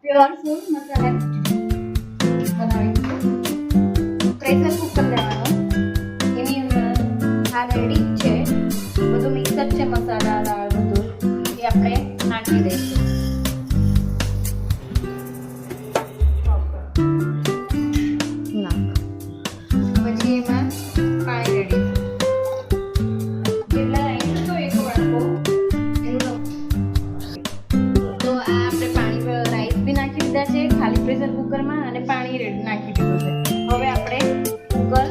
Pure food મસાલા બનાવીશું. Pressure cooker લેવાનું, એની અંદર આ રેડી છે, બધું મિક્સ જ છે, મસાલા દાળ બધું એ આપણે નાખી દઈશું. પછી એમાં પાણી રેડી જેટલા રાઈસ તો એક વાટકો એનું તો આ આપણે પાણી રાઈસ બી નાખી દીધા છે ખાલી પ્રેશર કુકરમાં અને પાણી રેડી નાખી દીધું છે. હવે આપણે કુકર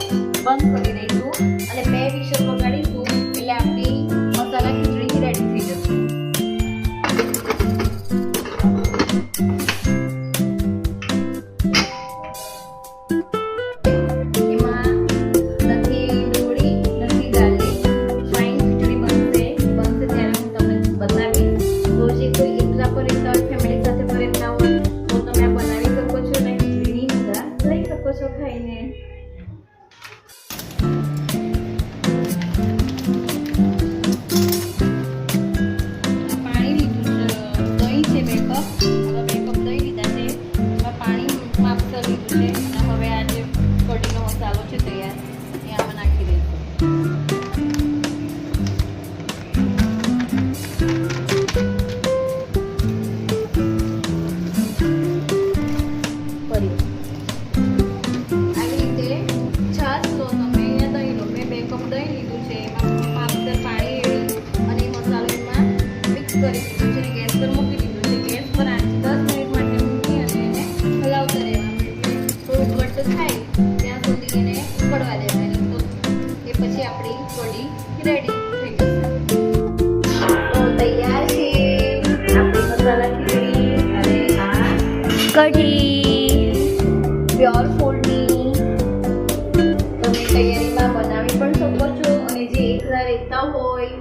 બંધ કરી દઈશું અને 2 વિશલ વગાડીશું એટલે આપણી મસાલા ખીચડી રેડી થઈ જશે. ગેસ પર મૂકી દીધું છે. ગેસ પર 10 મિનિટ માટે મૂકી અને એને હલાવતા રહેવાનું. થોડું ઘટ્ટ થાય ત્યાં સુધી એને ઉકળવા દેવાની. તો એ પછી આપણી કઢી રેડી થઈ જશે. તો તૈયાર છે આપણી મસાલા ખીચડી અને આ કઢી પ્યોર ફૂડની. તમે તૈયારીમાં બનાવી પણ શકો છો અને જે એકલા રહેતા હોય